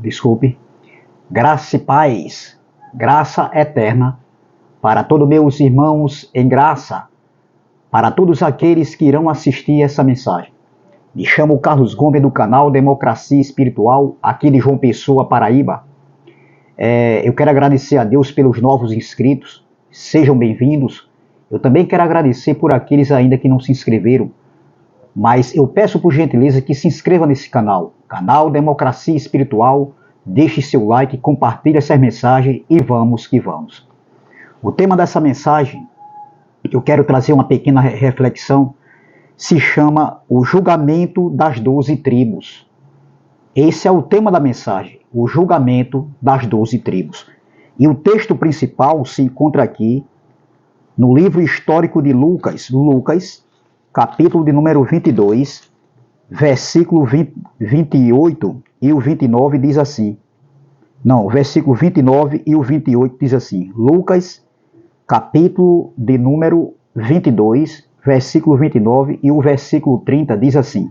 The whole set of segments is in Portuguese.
desculpe. Graça e paz, graça eterna para todos meus irmãos em graça, para todos aqueles que irão assistir essa mensagem. Me chamo Carlos Gomes do canal Democracia Espiritual, aqui de João Pessoa, Paraíba. Eu quero agradecer a Deus pelos novos inscritos, sejam bem-vindos. Eu também quero agradecer por aqueles ainda que não se inscreveram, mas eu peço por gentileza que se inscreva nesse canal Democracia Espiritual, deixe seu like, compartilhe essa mensagem e vamos que vamos. O tema dessa mensagem, eu quero trazer uma pequena reflexão, se chama o julgamento das 12 tribos. Esse é o tema da mensagem, o julgamento das 12 tribos. E o texto principal se encontra aqui no livro histórico de Lucas, capítulo de número 22, versículo 28 e o 29 diz assim. Não, o versículo 29 e o 28 diz assim. Lucas, capítulo de número 22, versículo 29 e o versículo 30 diz assim.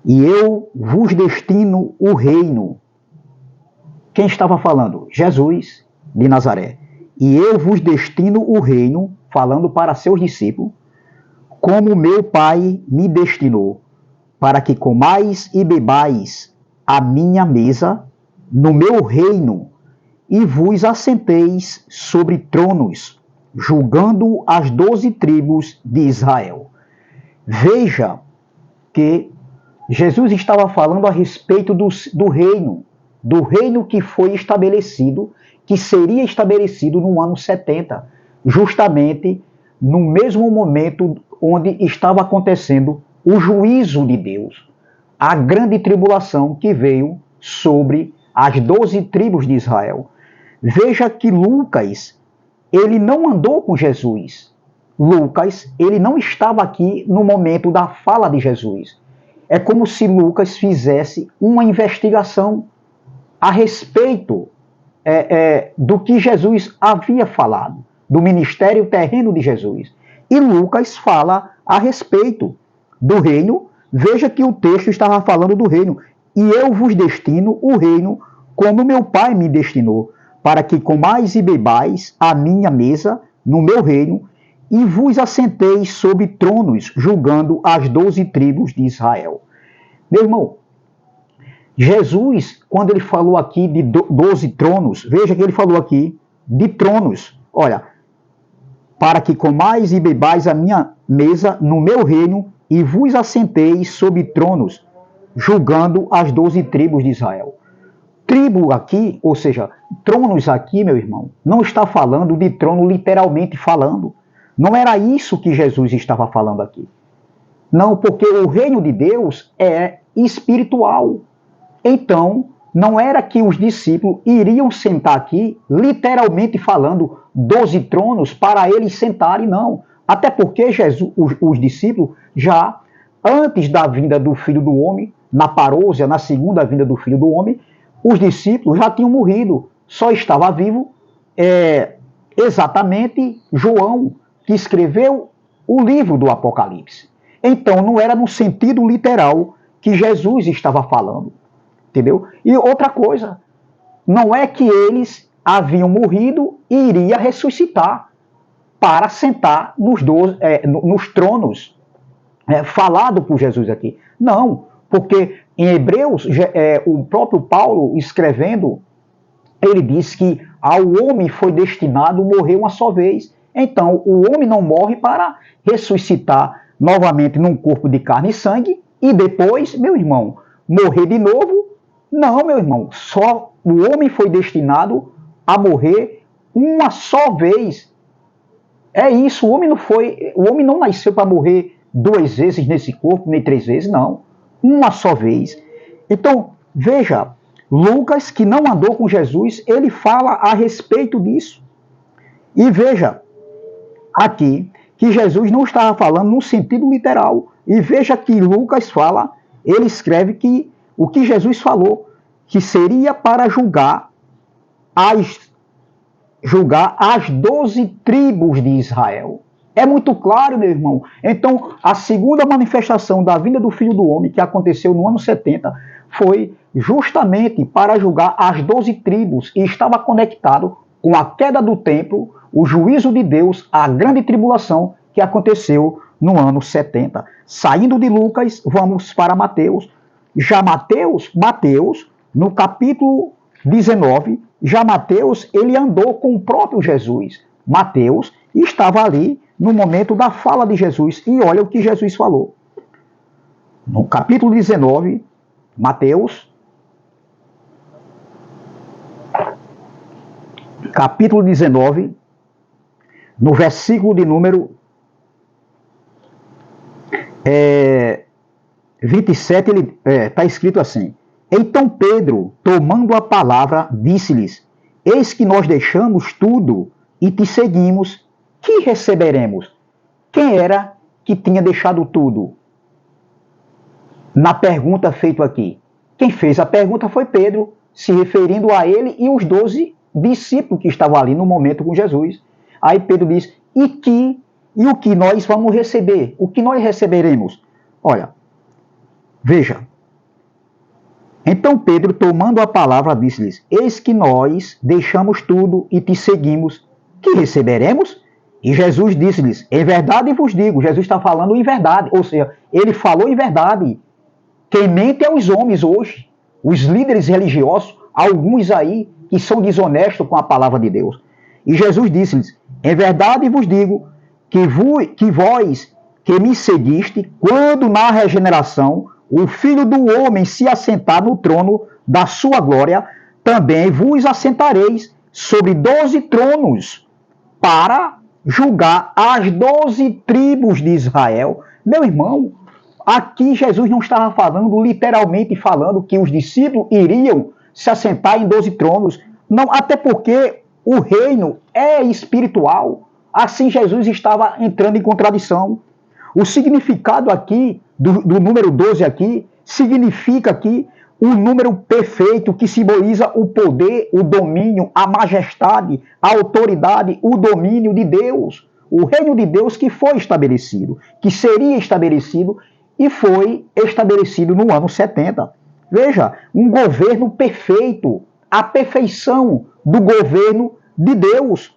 E eu vos destino o reino. Quem estava falando? Jesus de Nazaré. E eu vos destino o reino, falando para seus discípulos, como meu Pai me destinou, para que comais e bebais a minha mesa no meu reino, e vos assenteis sobre tronos, julgando as 12 tribos de Israel. Veja que Jesus estava falando a respeito do reino que foi estabelecido, que seria estabelecido no ano 70, justamente no mesmo momento onde estava acontecendo o juízo de Deus, a grande tribulação que veio sobre as 12 tribos de Israel. Veja que Lucas, ele não andou com Jesus. Lucas, ele não estava aqui no momento da fala de Jesus. É como se Lucas fizesse uma investigação a respeito do que Jesus havia falado, do ministério terreno de Jesus. E Lucas fala a respeito do reino. Veja que o texto estava falando do reino. E eu vos destino o reino como meu Pai me destinou, para que comais e bebais a minha mesa no meu reino, e vos assenteis sobre tronos, julgando as 12 tribos de Israel. Meu irmão, Jesus, quando ele falou aqui de 12 tronos, veja que ele falou aqui de tronos. Olha, para que comais e bebais a minha mesa no meu reino, e vos assenteis sobre tronos, julgando as 12 tribos de Israel. Tribo aqui, ou seja, tronos aqui, meu irmão, não está falando de trono literalmente falando. Não era isso que Jesus estava falando aqui. Não, porque o reino de Deus é espiritual. Então, não era que os discípulos iriam sentar aqui, literalmente falando, 12 tronos para eles sentarem, não. Até porque Jesus, os discípulos, já antes da vinda do Filho do Homem, na parousia, na segunda vinda do Filho do Homem, os discípulos já tinham morrido. Só estava vivo exatamente João, que escreveu o livro do Apocalipse. Então, não era no sentido literal que Jesus estava falando. Entendeu? E outra coisa, não é que eles haviam morrido e iria ressuscitar para sentar nos tronos falado por Jesus aqui. Não, porque em Hebreus, o próprio Paulo escrevendo, ele diz que ao homem foi destinado morrer uma só vez. Então, o homem não morre para ressuscitar novamente num corpo de carne e sangue e depois, meu irmão, morrer de novo. Não, meu irmão, só o homem foi destinado a morrer uma só vez. É isso, o homem não nasceu para morrer 2 vezes nesse corpo, nem 3 vezes, não. Uma só vez. Então, veja, Lucas, que não andou com Jesus, ele fala a respeito disso. E veja, aqui, que Jesus não estava falando num sentido literal. E veja que Lucas fala, ele escreve que o que Jesus falou, que seria para julgar as 12 tribos de Israel. É muito claro, meu irmão. Então, a segunda manifestação da vinda do Filho do Homem, que aconteceu no ano 70, foi justamente para julgar as 12 tribos e estava conectado com a queda do templo, o juízo de Deus, a grande tribulação que aconteceu no ano 70. Saindo de Lucas, vamos para Mateus. Já Mateus, no capítulo 19, já Mateus, ele andou com o próprio Jesus. Mateus estava ali no momento da fala de Jesus. E olha o que Jesus falou. No capítulo 19, Mateus, capítulo 19, no versículo de número 27, ele está escrito assim: Então Pedro, tomando a palavra, disse-lhes: Eis que nós deixamos tudo e te seguimos, que receberemos? Quem era que tinha deixado tudo? Na pergunta feita aqui, quem fez a pergunta foi Pedro, se referindo a ele e os 12 discípulos que estavam ali no momento com Jesus. Aí Pedro diz: e o que nós vamos receber? O que nós receberemos? Olha, veja. Então Pedro, tomando a palavra, disse-lhes: Eis que nós deixamos tudo e te seguimos, que receberemos? E Jesus disse-lhes: Em verdade vos digo. Jesus está falando em verdade, ou seja, ele falou em verdade. Quem mente é os homens hoje, os líderes religiosos, alguns aí que são desonestos com a palavra de Deus. E Jesus disse-lhes: Em verdade vos digo que vós que me seguiste, quando na regeneração o Filho do Homem se assentar no trono da sua glória, também vos assentareis sobre 12 tronos para julgar as 12 tribos de Israel. Meu irmão, aqui Jesus não estava falando, literalmente falando, que os discípulos iriam se assentar em 12 tronos. Não, até porque o reino é espiritual. Assim Jesus estava entrando em contradição. O significado aqui, do número 12 aqui, significa aqui o número perfeito que simboliza o poder, o domínio, a majestade, a autoridade, o domínio de Deus. O reino de Deus que foi estabelecido, que seria estabelecido e foi estabelecido no ano 70. Veja, um governo perfeito, a perfeição do governo de Deus.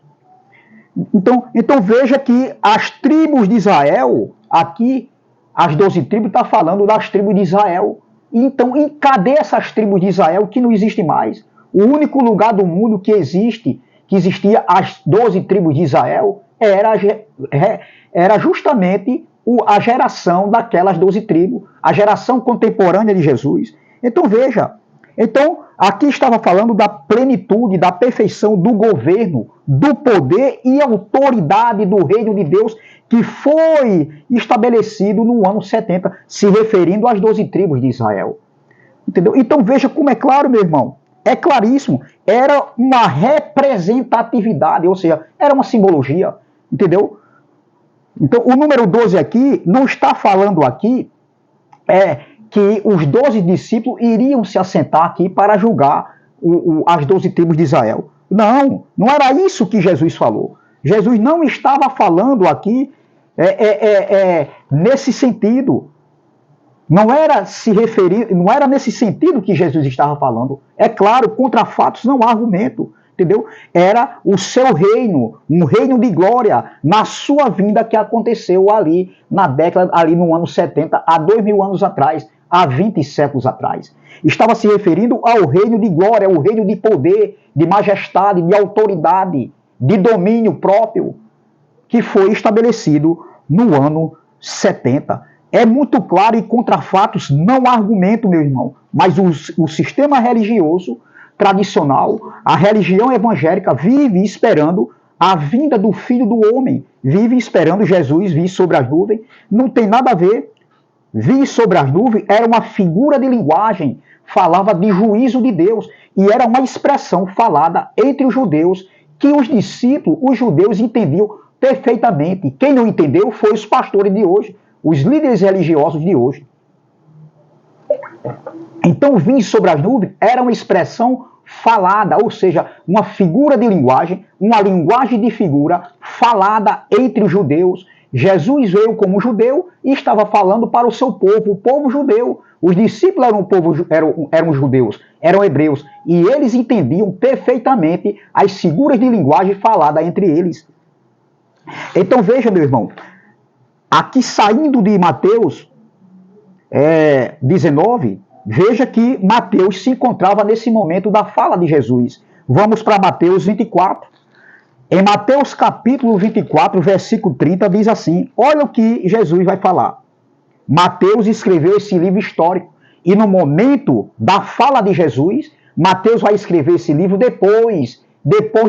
Então veja que as tribos de Israel, aqui, as 12 tribos, está falando das tribos de Israel. Então, cadê essas tribos de Israel que não existe mais? O único lugar do mundo que existia as 12 tribos de Israel, era justamente a geração daquelas 12 tribos, a geração contemporânea de Jesus. Então veja, aqui estava falando da plenitude, da perfeição do governo, do poder e autoridade do reino de Deus que foi estabelecido no ano 70, se referindo às 12 tribos de Israel. Entendeu? Então veja como é claro, meu irmão. É claríssimo. Era uma representatividade, ou seja, era uma simbologia. Entendeu? Então o número 12 aqui não está falando aqui que os 12 discípulos iriam se assentar aqui para julgar as 12 tribos de Israel. Não era isso que Jesus falou. Jesus não estava falando aqui nesse sentido. Não era nesse sentido que Jesus estava falando. É claro, contra fatos não há argumento. Entendeu? Era o seu reino, um reino de glória na sua vinda que aconteceu ali na década, ali no ano 70, há 2000 anos atrás, há 20 séculos atrás. Estava se referindo ao reino de glória, ao reino de poder, de majestade, de autoridade, de domínio próprio, que foi estabelecido no ano 70. É muito claro e contra fatos não há argumento, meu irmão, mas o sistema religioso tradicional, a religião evangélica vive esperando a vinda do Filho do Homem, vive esperando Jesus vir sobre as nuvens. Não tem nada a ver. Vir sobre as nuvens era uma figura de linguagem, falava de juízo de Deus, e era uma expressão falada entre os judeus, que os discípulos, os judeus, entendiam perfeitamente. Quem não entendeu foi os pastores de hoje, os líderes religiosos de hoje. Então, vir sobre as nuvens era uma expressão falada, ou seja, uma figura de linguagem, uma linguagem de figura falada entre os judeus. Jesus veio como judeu e estava falando para o seu povo, o povo judeu. Os discípulos eram judeus, eram hebreus, e eles entendiam perfeitamente as figuras de linguagem falada entre eles. Então veja, meu irmão, aqui saindo de Mateus 19, veja que Mateus se encontrava nesse momento da fala de Jesus. Vamos para Mateus 24. Em Mateus capítulo 24, versículo 30, diz assim, olha o que Jesus vai falar. Mateus escreveu esse livro histórico, e no momento da fala de Jesus, Mateus vai escrever esse livro depois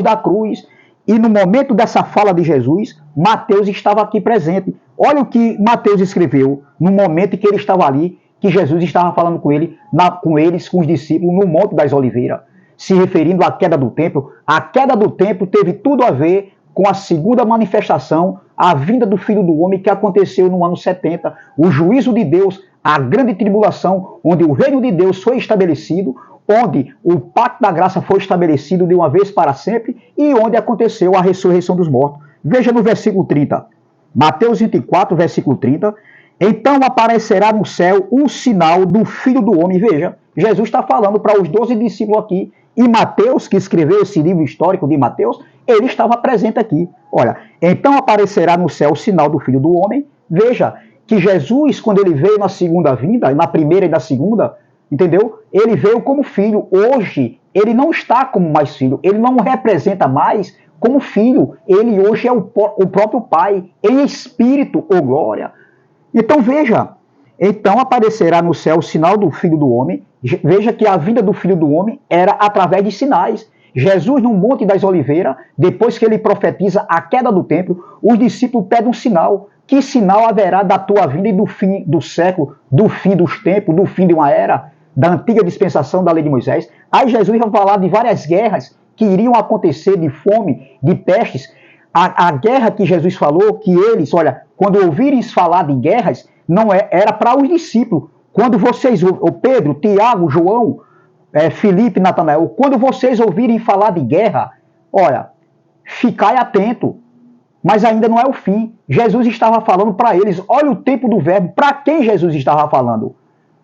da cruz, e no momento dessa fala de Jesus, Mateus estava aqui presente. Olha o que Mateus escreveu no momento em que ele estava ali, que Jesus estava falando com eles, com os discípulos, no Monte das Oliveiras, se referindo à queda do templo. A queda do templo teve tudo a ver com a segunda manifestação, a vinda do Filho do Homem, que aconteceu no ano 70, o juízo de Deus, a grande tribulação, onde o reino de Deus foi estabelecido, onde o pacto da graça foi estabelecido de uma vez para sempre e onde aconteceu a ressurreição dos mortos. Veja no versículo 30, Mateus 24, versículo 30, então aparecerá no céu o sinal do Filho do Homem. Veja, Jesus está falando para os 12 discípulos aqui, e Mateus, que escreveu esse livro histórico de Mateus, ele estava presente aqui. Olha, então aparecerá no céu o sinal do Filho do Homem. Veja que Jesus, quando ele veio na segunda vinda, na primeira e na segunda, entendeu? Ele veio como filho. Hoje, ele não está como mais filho. Ele não representa mais como filho. Ele hoje é o próprio Pai, em espírito ou glória. Então veja, então aparecerá no céu o sinal do Filho do Homem. Veja que a vinda do Filho do Homem era através de sinais. Jesus, no Monte das Oliveiras, depois que ele profetiza a queda do templo, os discípulos pedem um sinal. Que sinal haverá da tua vinda e do fim do século, do fim dos tempos, do fim de uma era, da antiga dispensação da lei de Moisés? Aí Jesus vai falar de várias guerras que iriam acontecer, de fome, de pestes. A guerra que Jesus falou, que eles, olha, quando ouvirem falar de guerras, não era para os discípulos. Quando vocês, o Pedro, Tiago, João, Filipe, Natanael, quando vocês ouvirem falar de guerra, olha, ficai atento, mas ainda não é o fim. Jesus estava falando para eles, olha o tempo do verbo, para quem Jesus estava falando?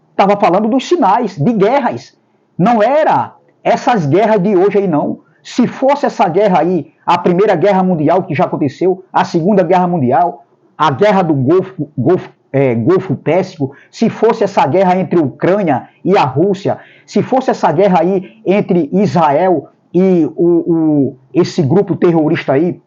Estava falando dos sinais, de guerras. Não era essas guerras de hoje aí, não. Se fosse essa guerra aí, a Primeira Guerra Mundial que já aconteceu, a Segunda Guerra Mundial, a Guerra do Golfo Pérsico, se fosse essa guerra entre a Ucrânia e a Rússia, se fosse essa guerra aí entre Israel e esse grupo terrorista aí,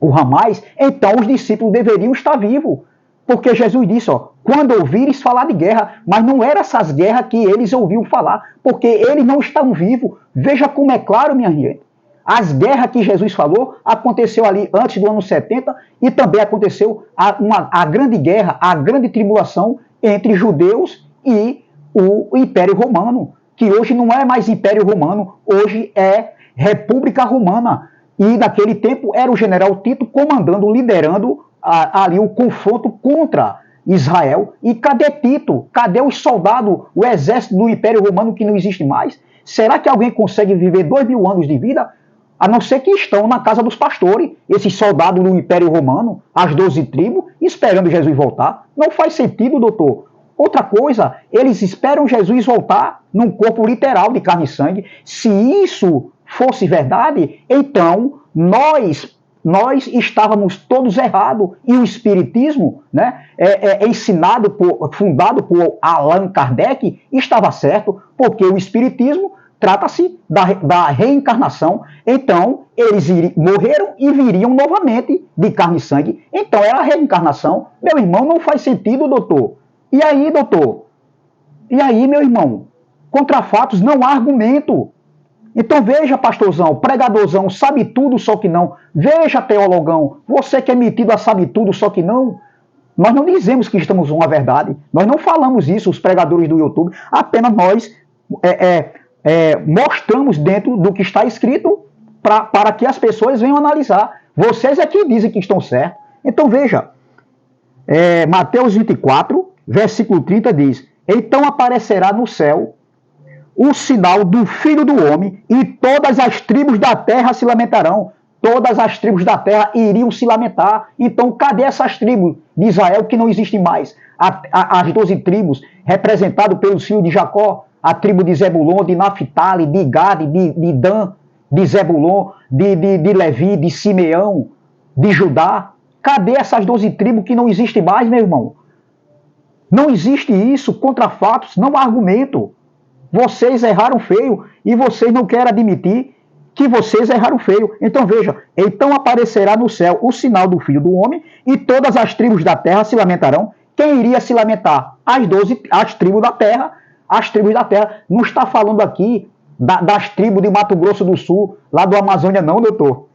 o Hamas, então os discípulos deveriam estar vivos. Porque Jesus disse, ó, quando ouvires falar de guerra, mas não era essas guerras que eles ouviam falar, porque eles não estavam vivos. Veja como é claro, minha gente. As guerras que Jesus falou aconteceu ali antes do ano 70 e também aconteceu a grande guerra, a grande tribulação entre judeus e o Império Romano, que hoje não é mais Império Romano, hoje é República Romana. E naquele tempo era o general Tito comandando, liderando ali o confronto contra Israel. E cadê Tito? Cadê os soldados, o exército do Império Romano que não existe mais? Será que alguém consegue viver 2000 anos de vida? A não ser que estão na casa dos pastores, esses soldados do Império Romano, as 12 tribos, esperando Jesus voltar. Não faz sentido, doutor. Outra coisa, eles esperam Jesus voltar num corpo literal de carne e sangue. Se isso fosse verdade, então nós estávamos todos errados. E o Espiritismo, né, fundado por Allan Kardec, estava certo, porque o Espiritismo trata-se da reencarnação. Então, eles morreram e viriam novamente de carne e sangue. Então, era a reencarnação. Meu irmão, não faz sentido, doutor. E aí, doutor? E aí, meu irmão? Contra fatos não há argumento. Então veja, pastorzão, pregadorzão, sabe tudo, só que não. Veja, teologão, você que é metido a sabe tudo, só que não. Nós não dizemos que estamos uma verdade. Nós não falamos isso, os pregadores do YouTube. Apenas nós mostramos dentro do que está escrito para que as pessoas venham analisar. Vocês é que dizem que estão certos. Então veja, Mateus 24, versículo 30 diz, então aparecerá no céu o sinal do Filho do Homem, e todas as tribos da terra se lamentarão. todas as tribos da terra iriam se lamentar. Então, cadê essas tribos de Israel que não existem mais? As 12 tribos, representadas pelos filhos de Jacó, a tribo de Zebulon, de Naphtali, de Gade, de Dan, de Zebulon, de Levi, de Simeão, de Judá. Cadê essas 12 tribos que não existem mais, meu irmão? Não existe isso, contra fatos, não há argumento. Vocês erraram feio e vocês não querem admitir que vocês erraram feio. Então veja, então aparecerá no céu o sinal do Filho do Homem e todas as tribos da terra se lamentarão. Quem iria se lamentar? As tribos da terra. As tribos da terra. Não está falando aqui das tribos de Mato Grosso do Sul, lá do Amazônia não, doutor.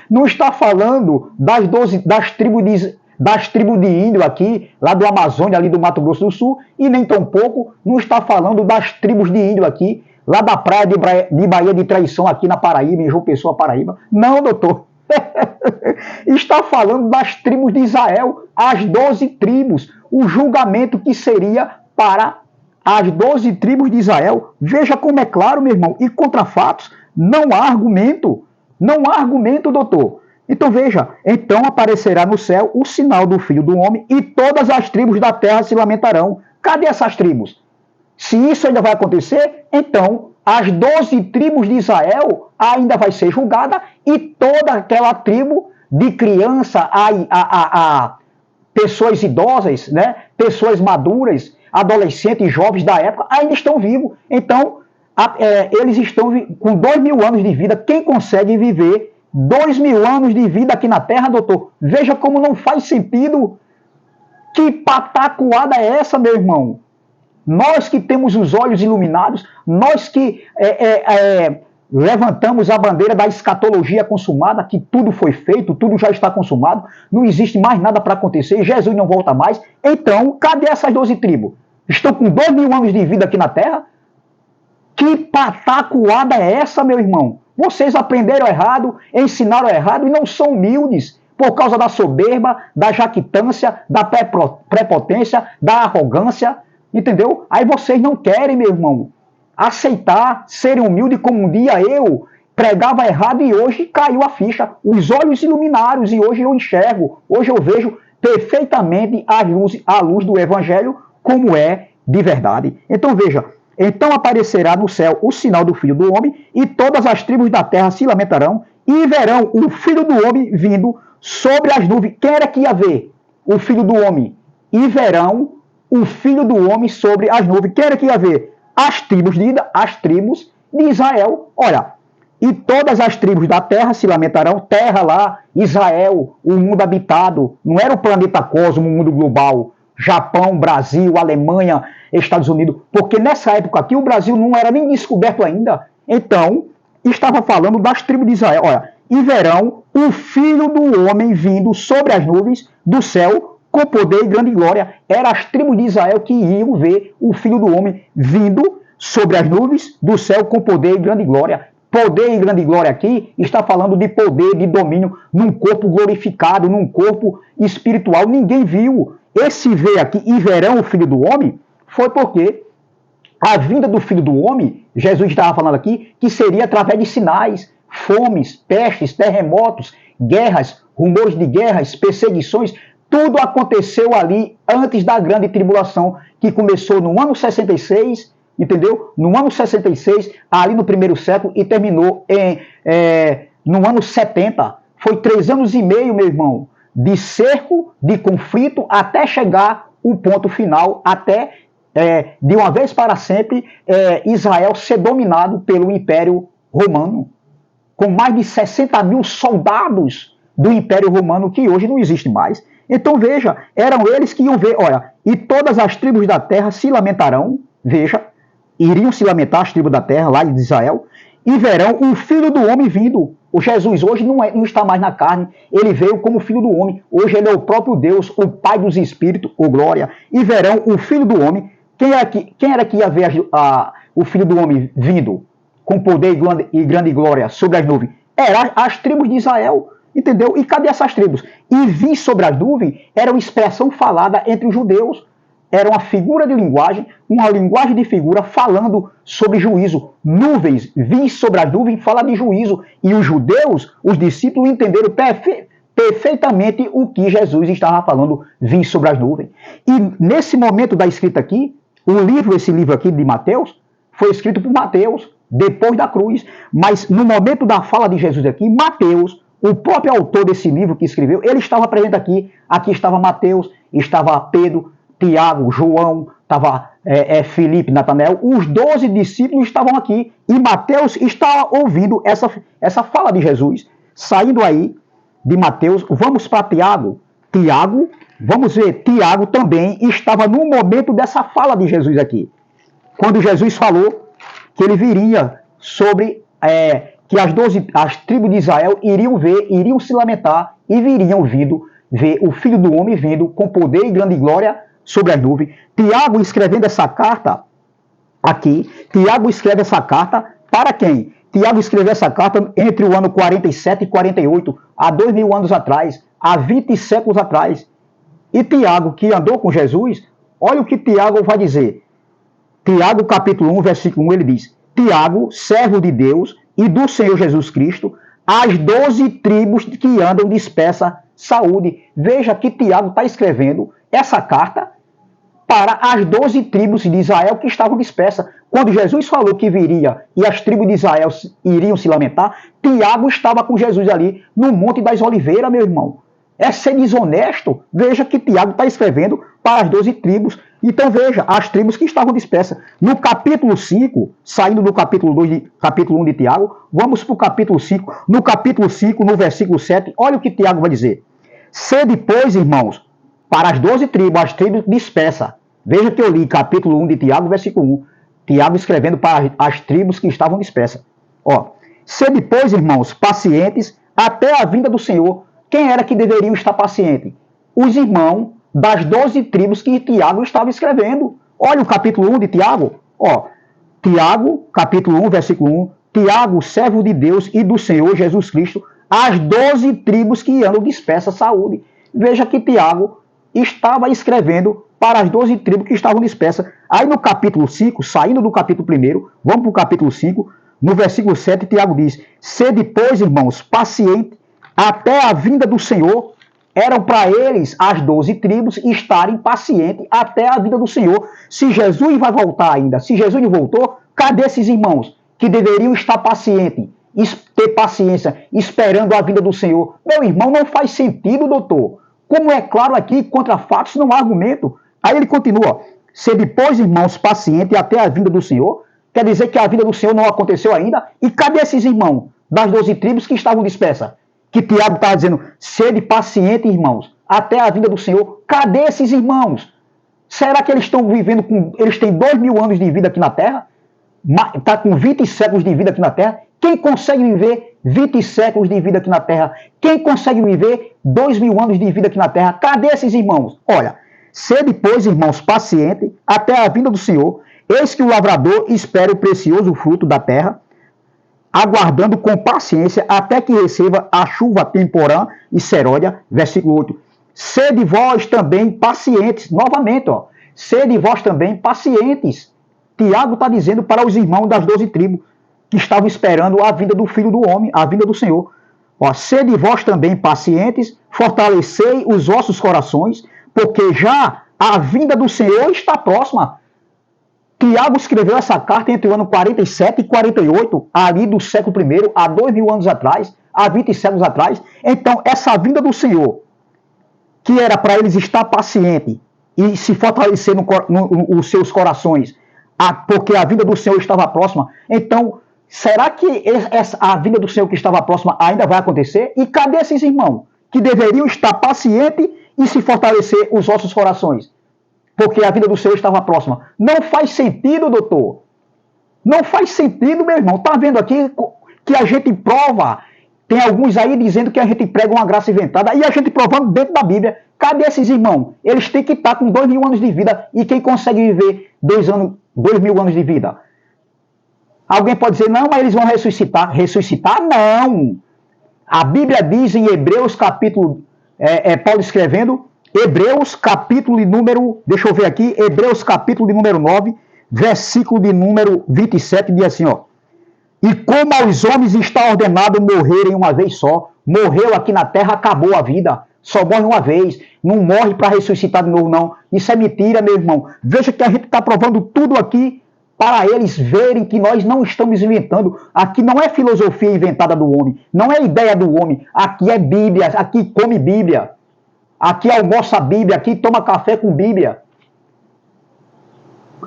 Não está falando das tribos de índio aqui, lá do Amazônia, ali do Mato Grosso do Sul, e nem tampouco não está falando das tribos de índio aqui, lá da praia de Bahia de Traição, aqui na Paraíba, em João Pessoa, Paraíba. Não, doutor. Está falando das tribos de Israel, as 12 tribos, o julgamento que seria para as 12 tribos de Israel. Veja como é claro, meu irmão, e contra fatos, não há argumento. Não há argumento, doutor. Então veja, então aparecerá no céu o sinal do Filho do Homem e todas as tribos da terra se lamentarão. Cadê essas tribos? Se isso ainda vai acontecer, então as 12 tribos de Israel ainda vai ser julgada e toda aquela tribo de criança a pessoas idosas, né? Pessoas maduras, adolescentes e jovens da época ainda estão vivos. Então, eles estão com 2.000 anos de vida. Quem consegue viver 2.000 anos de vida aqui na Terra, doutor? Veja como não faz sentido. Que patacoada é essa, meu irmão? Nós que temos os olhos iluminados, nós que levantamos a bandeira da escatologia consumada, que tudo foi feito, tudo já está consumado, não existe mais nada para acontecer, Jesus não volta mais. Então, cadê essas 12 tribos? Estão com 2.000 anos de vida aqui na Terra? Que patacoada é essa, meu irmão? Vocês aprenderam errado, ensinaram errado e não são humildes por causa da soberba, da jactância, da prepotência, da arrogância. Entendeu? Aí vocês não querem, meu irmão, aceitar, serem humildes, como um dia eu pregava errado e hoje caiu a ficha. Os olhos iluminaram e hoje eu enxergo, hoje eu vejo perfeitamente a luz do Evangelho como é de verdade. Então veja, então aparecerá no céu o sinal do Filho do Homem e todas as tribos da terra se lamentarão e verão o Filho do Homem vindo sobre as nuvens. Quem era que ia ver o Filho do Homem? E verão o Filho do Homem sobre as nuvens. Quem era que ia ver? As tribos de Israel. Olha, e todas as tribos da terra se lamentarão. Terra lá, Israel, o mundo habitado. Não era o planeta Cosmo, o mundo global. Japão, Brasil, Alemanha, Estados Unidos. Porque nessa época aqui o Brasil não era nem descoberto ainda. Então, estava falando das tribos de Israel. Olha, e verão o Filho do Homem vindo sobre as nuvens do céu com poder e grande glória. Eram as tribos de Israel que iam ver o Filho do Homem vindo sobre as nuvens do céu com poder e grande glória. Poder e grande glória aqui está falando de poder, de domínio, num corpo glorificado, num corpo espiritual. Ninguém viu. Esse ver aqui, e verão o Filho do Homem, foi porque a vinda do Filho do Homem, Jesus estava falando aqui, que seria através de sinais, fomes, pestes, terremotos, guerras, rumores de guerras, perseguições. Tudo aconteceu ali antes da grande tribulação, que começou no ano 66, entendeu? No ano 66, ali no primeiro século, e terminou no ano 70. Foi 3 anos e meio, meu irmão, de cerco, de conflito, até chegar o ponto final, até, de uma vez para sempre, Israel ser dominado pelo Império Romano, com mais de 60.000 soldados do Império Romano, que hoje não existe mais. Então, veja, eram eles que iam ver, olha, e todas as tribos da terra se lamentarão, veja, iriam se lamentar as tribos da terra, lá de Israel, e verão o Filho do Homem vindo. O Jesus hoje não está mais na carne, ele veio como Filho do Homem, hoje ele é o próprio Deus, o Pai dos Espíritos, o glória, e verão o Filho do Homem. Quem era que ia ver o Filho do Homem vindo com poder e grande glória sobre as nuvens? Eram as tribos de Israel. Entendeu? E cadê essas tribos? E vir sobre as nuvens era uma expressão falada entre os judeus. era uma figura de linguagem, uma linguagem de figura falando sobre juízo. Nuvens, vir sobre as nuvens fala de juízo. E os judeus, os discípulos, entenderam perfeitamente o que Jesus estava falando, vir sobre as nuvens. E nesse momento da escrita aqui, esse livro aqui de Mateus, foi escrito por Mateus, depois da cruz. Mas no momento da fala de Jesus aqui, Mateus, o próprio autor desse livro que escreveu, ele estava presente aqui. Aqui estava Mateus, estava Pedro, Tiago, João, estava Filipe, Natanael. Os 12 discípulos estavam aqui. E Mateus estava ouvindo essa fala de Jesus. Saindo aí de Mateus, vamos para Tiago. Tiago, vamos ver, Tiago também estava no momento dessa fala de Jesus aqui. Quando Jesus falou que ele viria sobre, que as tribos de Israel iriam se lamentar e viriam ver o Filho do Homem vindo com poder e grande glória sobre as nuvens. Tiago escrevendo essa carta aqui, Tiago escreve essa carta para quem? Tiago escreveu essa carta entre o ano 47 e 48, há 2000 anos atrás, há 20 séculos atrás. E Tiago, que andou com Jesus, olha o que Tiago vai dizer. Tiago, capítulo 1, versículo 1, ele diz: Tiago, servo de Deus e do Senhor Jesus Cristo, as 12 tribos que andam dispersa, saúde. Veja que Tiago está escrevendo essa carta para as 12 tribos de Israel que estavam dispersas. Quando Jesus falou que viria e as tribos de Israel iriam se lamentar, Tiago estava com Jesus ali no Monte das Oliveiras, meu irmão. É ser desonesto. Veja que Tiago está escrevendo para as 12 tribos. Então veja, as tribos que estavam dispersas. No capítulo 5, saindo do capítulo 1 de Tiago, vamos para o capítulo 5. No capítulo 5, no versículo 7, olha o que Tiago vai dizer. Sede, pois, irmãos, para as 12 tribos, as tribos dispersas. Veja que eu li capítulo 1 de Tiago, versículo 1. Tiago escrevendo para as tribos que estavam dispersas. Sede, pois, irmãos, pacientes até a vinda do Senhor. Quem era que deveriam estar pacientes? Os irmãos das 12 tribos que Tiago estava escrevendo. Olha o capítulo 1 de Tiago. Tiago, capítulo 1, versículo 1. Tiago, servo de Deus e do Senhor Jesus Cristo, as 12 tribos que andam dispersas, saúde. Veja que Tiago estava escrevendo para as 12 tribos que estavam dispersas. Aí no capítulo 5, saindo do capítulo 1, vamos para o capítulo 5, no versículo 7, Tiago diz: Sede, pois, irmãos, pacientes até a vinda do Senhor. Eram para eles, as 12 tribos, estarem pacientes até a vinda do Senhor. Se Jesus vai voltar ainda, se Jesus não voltou, cadê esses irmãos que deveriam estar pacientes, ter paciência, esperando a vinda do Senhor? Meu irmão, não faz sentido, doutor. Como é claro aqui, contra fatos não há argumento. Aí ele continua: se depois, irmãos, pacientes até a vinda do Senhor, quer dizer que a vinda do Senhor não aconteceu ainda? E cadê esses irmãos das 12 tribos que estavam dispersas? Que Tiago está dizendo: sede paciente, irmãos, até a vinda do Senhor. Cadê esses irmãos? Será que eles estão vivendo eles têm 2000 anos de vida aqui na Terra? Está com 20 séculos de vida aqui na Terra? Quem consegue viver 20 séculos de vida aqui na Terra? Quem consegue viver 2000 anos de vida aqui na Terra? Cadê esses irmãos? Olha, sede, pois, irmãos, paciente até a vinda do Senhor. Eis que o lavrador espera o precioso fruto da terra, aguardando com paciência até que receba a chuva temporã e seródia. Versículo 8. Sede vós também pacientes. Novamente, sede vós também pacientes. Tiago está dizendo para os irmãos das 12 tribos que estavam esperando a vinda do Filho do Homem, a vinda do Senhor. Sede vós também pacientes, fortalecei os vossos corações, porque já a vinda do Senhor está próxima. Tiago escreveu essa carta entre o ano 47 e 48, ali do século I, há 2000 anos atrás, há 20 séculos atrás. Então, essa vinda do Senhor, que era para eles estar paciente e se fortalecer nos seus corações, porque a vinda do Senhor estava próxima. Então, será que a vinda do Senhor que estava próxima ainda vai acontecer? E cadê esses irmãos que deveriam estar pacientes e se fortalecer os vossos corações? Porque a vida do Senhor estava próxima. Não faz sentido, doutor. Não faz sentido, meu irmão. Está vendo aqui que a gente prova. Tem alguns aí dizendo que a gente prega uma graça inventada. E a gente provando dentro da Bíblia. Cadê esses irmãos? Eles têm que estar com 2000 anos de vida. E quem consegue viver 2000 anos de vida? Alguém pode dizer, não, mas eles vão ressuscitar. Ressuscitar? Não. A Bíblia diz em Hebreus capítulo... Paulo escrevendo... Hebreus capítulo de número, deixa eu ver aqui, Hebreus capítulo de número 9, versículo de número 27, diz assim, ó. E como aos homens está ordenado morrerem uma vez só, morreu aqui na terra, acabou a vida, só morre uma vez, não morre para ressuscitar de novo, não. Isso é mentira, meu irmão. Veja que a gente está provando tudo aqui para eles verem que nós não estamos inventando. Aqui não é filosofia inventada do homem, não é ideia do homem. Aqui é Bíblia, aqui come Bíblia. Aqui almoça Bíblia, aqui toma café com Bíblia.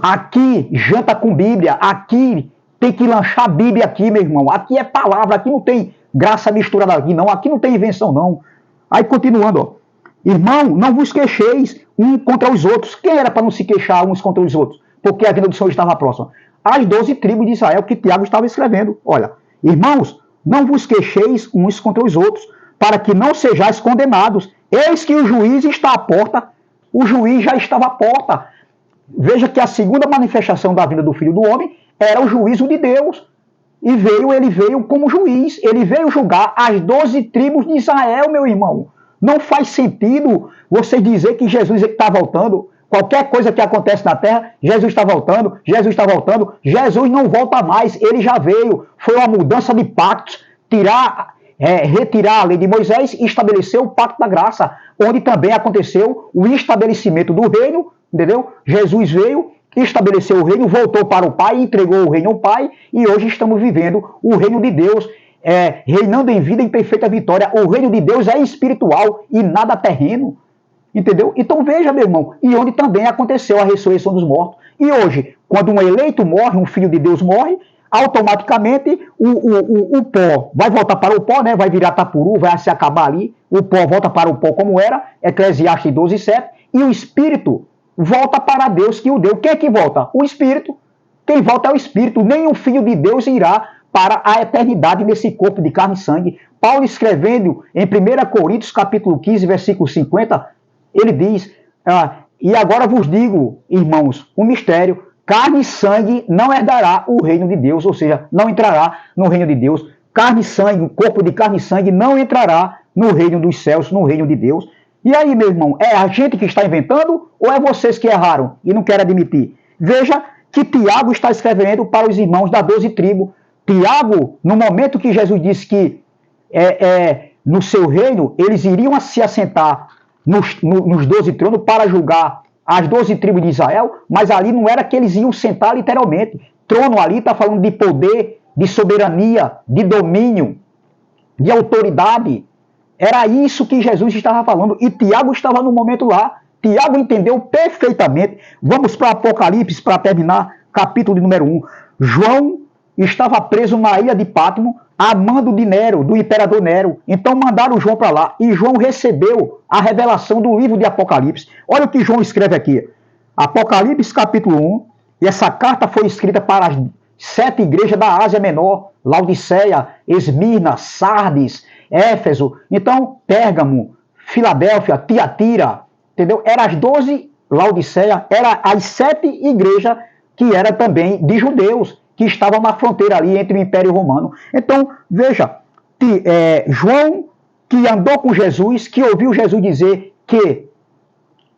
Aqui janta com Bíblia, aqui tem que lanchar a Bíblia aqui, meu irmão. Aqui é palavra, aqui não tem graça misturada aqui, não. Aqui não tem invenção, não. Aí continuando, ó. Irmão, não vos queixeis uns contra os outros. Quem era para não se queixar uns contra os outros? Porque a vinda do Senhor estava próxima. As 12 tribos de Israel que Tiago estava escrevendo. Olha, irmãos, não vos queixeis uns contra os outros, para que não sejais condenados. Eis que o juiz está à porta. O juiz já estava à porta. Veja que a segunda manifestação da vinda do Filho do Homem era o juízo de Deus. E ele veio como juiz. Ele veio julgar as 12 tribos de Israel, meu irmão. Não faz sentido você dizer que Jesus está voltando. Qualquer coisa que acontece na terra, Jesus está voltando, Jesus está voltando. Jesus não volta mais, ele já veio. Foi uma mudança de pactos, retirar a lei de Moisés e estabelecer o pacto da graça, onde também aconteceu o estabelecimento do reino, entendeu? Jesus veio, estabeleceu o reino, voltou para o Pai, entregou o reino ao Pai, e hoje estamos vivendo o reino de Deus, reinando em vida em perfeita vitória. O reino de Deus é espiritual e nada terreno, entendeu? Então veja, meu irmão, e onde também aconteceu a ressurreição dos mortos. E hoje, quando um eleito morre, um filho de Deus morre, automaticamente o pó vai voltar para o pó, né? Vai virar tapuru, vai se acabar ali, o pó volta para o pó como era, Eclesiastes 12:7, e o espírito volta para Deus que o deu. Quem é que volta? O espírito. Quem volta é o espírito. Nem o filho de Deus irá para a eternidade nesse corpo de carne e sangue. Paulo, escrevendo em 1 Coríntios capítulo 15, versículo 50, ele diz, e agora vos digo, irmãos, um mistério, carne e sangue não herdará o reino de Deus, ou seja, não entrará no reino de Deus. Carne e sangue, um corpo de carne e sangue não entrará no reino dos céus, no reino de Deus. E aí, meu irmão, é a gente que está inventando ou é vocês que erraram e não querem admitir? Veja que Tiago está escrevendo para os irmãos da 12 tribos. Tiago, no momento que Jesus disse que no seu reino eles iriam se assentar nos 12 tronos para julgar as 12 tribos de Israel, mas ali não era que eles iam sentar literalmente. Trono ali está falando de poder, de soberania, de domínio, de autoridade. Era isso que Jesus estava falando, e Tiago estava no momento lá. Tiago entendeu perfeitamente. Vamos para Apocalipse, para terminar, capítulo número 1. João estava preso na ilha de Patmos, a mando de Nero, do imperador Nero. Então mandaram João para lá, e João recebeu a revelação do livro de Apocalipse. Olha o que João escreve aqui. Apocalipse, capítulo 1, e essa carta foi escrita para as 7 igrejas da Ásia Menor, Laodiceia, Esmirna, Sardes, Éfeso, então Pérgamo, Filadélfia, Tiatira, entendeu? Eram as 12, Laodiceia, eram as 7 igrejas que eram também de judeus, que estavam na fronteira ali entre o Império Romano. Então, veja, João, que andou com Jesus, que ouviu Jesus dizer que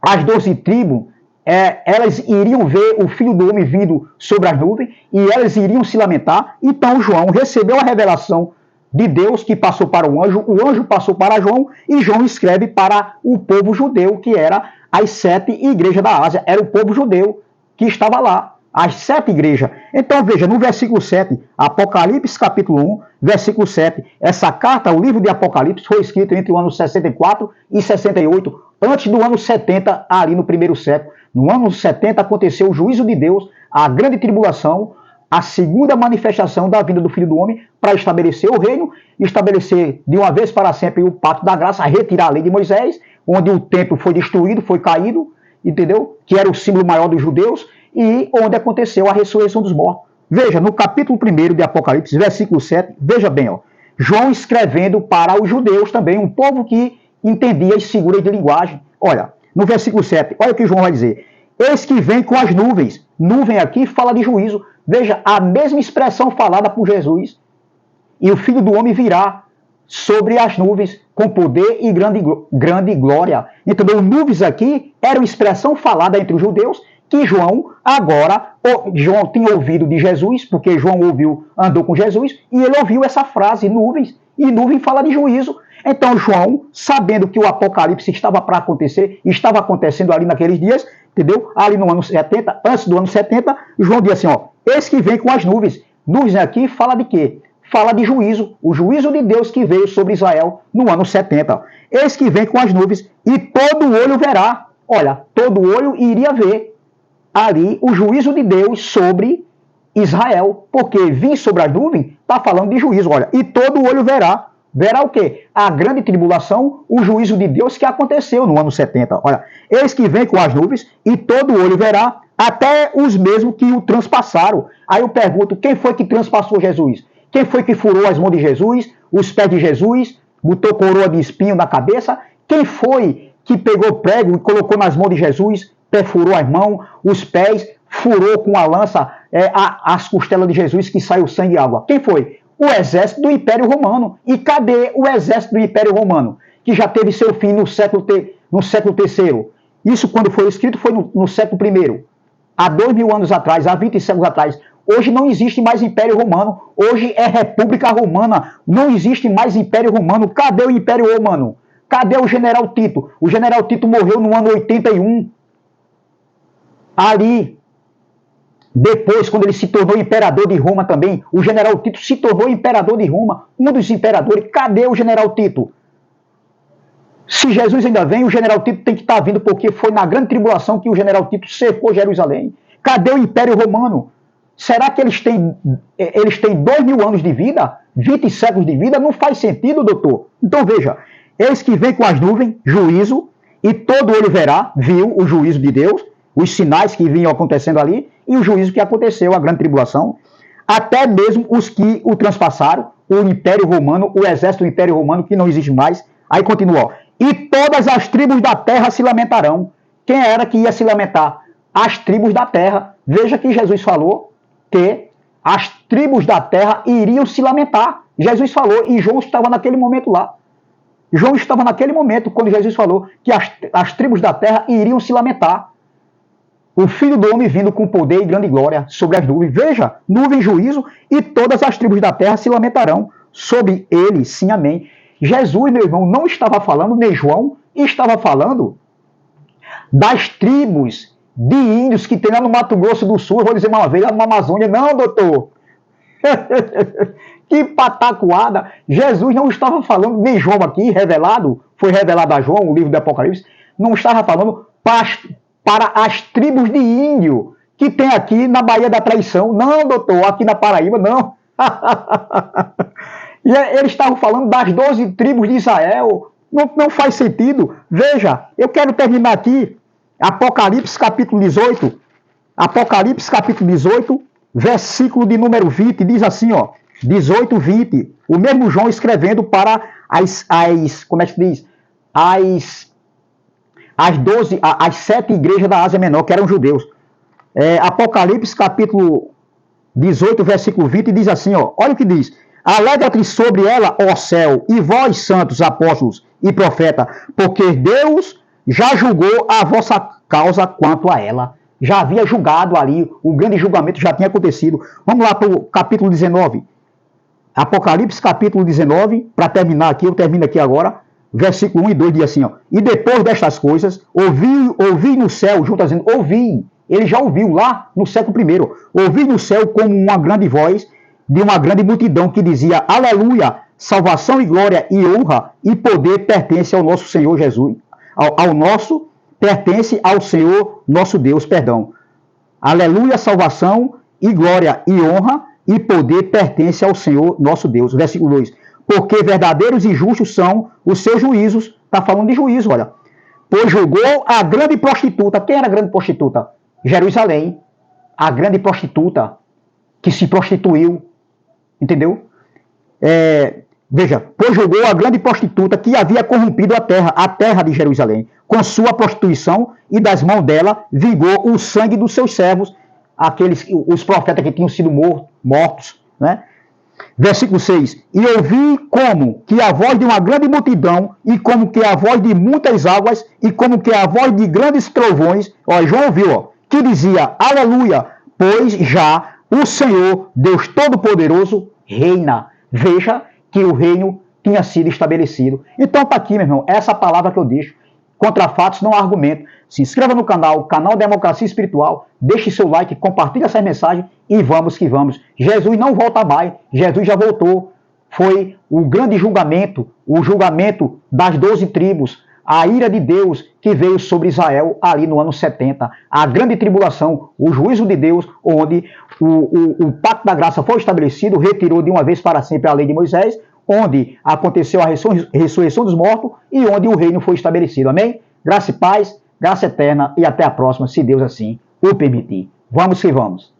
as 12 tribos, elas iriam ver o Filho do Homem vindo sobre as nuvens, e elas iriam se lamentar. Então, João recebeu a revelação de Deus, que passou para o anjo passou para João, e João escreve para o povo judeu, que era as 7 igrejas da Ásia. Era o povo judeu que estava lá, as 7 igrejas. Então veja, no versículo 7, Apocalipse capítulo 1, versículo 7, essa carta, o livro de Apocalipse, foi escrito entre o ano 64 e 68, antes do ano 70, ali no primeiro século. No ano 70 aconteceu o juízo de Deus, a grande tribulação, a segunda manifestação da vinda do Filho do Homem para estabelecer o reino, estabelecer de uma vez para sempre o pacto da graça, retirar a lei de Moisés, onde o templo foi destruído, foi caído, entendeu? Que era o símbolo maior dos judeus, e onde aconteceu a ressurreição dos mortos. Veja, no capítulo 1 de Apocalipse, versículo 7, veja bem, ó, João escrevendo para os judeus também, um povo que entendia as figuras de linguagem. Olha, no versículo 7, olha o que João vai dizer. Eis que vem com as nuvens. Nuvem aqui fala de juízo. Veja, a mesma expressão falada por Jesus. E o Filho do Homem virá sobre as nuvens, com poder e grande glória. Então, nuvens aqui era uma expressão falada entre os judeus, que João tinha ouvido de Jesus, porque João andou com Jesus, e ele ouviu essa frase, nuvens, e nuvem fala de juízo. Então João, sabendo que o Apocalipse estava para acontecer, estava acontecendo ali naqueles dias, entendeu? Ali no ano 70, antes do ano 70, João diz assim, ó, eis que vem com as nuvens. Nuvens aqui fala de quê? Fala de juízo, o juízo de Deus que veio sobre Israel no ano 70. Eis que vem com as nuvens, e todo olho verá. Olha, todo olho iria ver ali o juízo de Deus sobre Israel, porque vir sobre as nuvens está falando de juízo, olha, e todo olho verá. Verá o quê? A grande tribulação, o juízo de Deus que aconteceu no ano 70. Olha, eis que vem com as nuvens, e todo olho verá, até os mesmos que o transpassaram. Aí eu pergunto, quem foi que transpassou Jesus? Quem foi que furou as mãos de Jesus, os pés de Jesus, botou coroa de espinho na cabeça? Quem foi que pegou prego e colocou nas mãos de Jesus, perfurou as mãos, os pés, furou com a lança as costelas de Jesus, que saiu sangue e água? Quem foi? O exército do Império Romano. E cadê o exército do Império Romano? Que já teve seu fim no século III. Isso, quando foi escrito, foi no século I. Há 2000 anos atrás, há 20 séculos atrás. Hoje não existe mais Império Romano. Hoje é República Romana. Não existe mais Império Romano. Cadê o Império Romano? Cadê o General Tito? O General Tito morreu no ano 81. Ali, depois, quando ele se tornou imperador de Roma também, o General Tito se tornou imperador de Roma, um dos imperadores. Cadê o General Tito? Se Jesus ainda vem, o General Tito tem que estar vindo, porque foi na grande tribulação que o General Tito cercou Jerusalém. Cadê o Império Romano? Será que eles têm 2000 anos de vida? 20 séculos de vida? Não faz sentido, doutor. Então veja, eis que vem com as nuvens, juízo, e todo olho verá, viu o juízo de Deus, os sinais que vinham acontecendo ali, e o juízo que aconteceu, a grande tribulação, até mesmo os que o transpassaram, o Império Romano, o exército do Império Romano, que não existe mais. Aí continua, ó, e todas as tribos da terra se lamentarão. Quem era que ia se lamentar? As tribos da terra. Veja que Jesus falou que as tribos da terra iriam se lamentar. Jesus falou, e João estava naquele momento lá. João estava naquele momento, quando Jesus falou que as tribos da terra iriam se lamentar. O Filho do Homem vindo com poder e grande glória sobre as nuvens. Veja, nuvem, juízo, e todas as tribos da terra se lamentarão sobre ele. Sim, amém. Jesus, meu irmão, não estava falando, nem João, estava falando das tribos de índios que tem lá no Mato Grosso do Sul. Eu vou dizer uma vez, lá na Amazônia. Não, doutor. Que patacoada. Jesus não estava falando, nem João aqui, revelado, foi revelado a João, o livro do Apocalipse, não estava falando para as tribos de índio que tem aqui na Baía da Traição. Não, doutor, aqui na Paraíba, não. E eles estavam falando das 12 tribos de Israel. Não faz sentido. Veja, eu quero terminar aqui, Apocalipse capítulo 18. Apocalipse capítulo 18, versículo de número 20, diz assim, ó, 18, 20. O mesmo João escrevendo para como é que se diz? As 7 igrejas da Ásia Menor, que eram judeus. Apocalipse capítulo 18, versículo 20, diz assim, ó, olha o que diz. Alegra-te sobre ela, ó céu, e vós, santos, apóstolos e profetas, porque Deus já julgou a vossa causa quanto a ela. Já havia julgado ali, o grande julgamento já tinha acontecido. Vamos lá para o capítulo 19. Apocalipse capítulo 19, para terminar aqui, eu termino aqui agora, versículo 1 e 2 diz assim, ó, e depois destas coisas, ouvi no céu, junto dizendo, ouvi, ele já ouviu lá no século I, ouvi no céu como uma grande voz de uma grande multidão que dizia, aleluia, salvação e glória e honra e poder pertence ao nosso Senhor Jesus, pertence ao Senhor nosso Deus, perdão. Aleluia, salvação e glória e honra e poder pertence ao Senhor nosso Deus. Versículo 2. Porque verdadeiros e justos são os seus juízos. Está falando de juízo, olha. Pois julgou a grande prostituta. Quem era a grande prostituta? Jerusalém. A grande prostituta que se prostituiu. Entendeu? Veja, pois julgou a grande prostituta que havia corrompido a terra de Jerusalém. Com sua prostituição, e das mãos dela vingou o sangue dos seus servos, os profetas que tinham sido mortos, né? Versículo 6. E ouvi como que a voz de uma grande multidão, e como que a voz de muitas águas, e como que a voz de grandes trovões. Ó, João ouviu, ó, que dizia, aleluia, pois já o Senhor, Deus Todo-Poderoso, reina. Veja que o reino tinha sido estabelecido. Então está aqui, meu irmão, essa palavra que eu deixo. Contra fatos não há argumento. Se inscreva no canal Democracia Espiritual, deixe seu like, compartilhe essa mensagem e vamos que vamos. Jesus não volta mais, Jesus já voltou. Foi o grande julgamento, o julgamento das 12 tribos, a ira de Deus que veio sobre Israel ali no ano 70. A grande tribulação, o juízo de Deus, onde o pacto da graça foi estabelecido, retirou de uma vez para sempre a lei de Moisés, onde aconteceu a ressurreição dos mortos e onde o reino foi estabelecido. Amém? Graça e paz, graça eterna e até a próxima, se Deus assim o permitir. Vamos que vamos.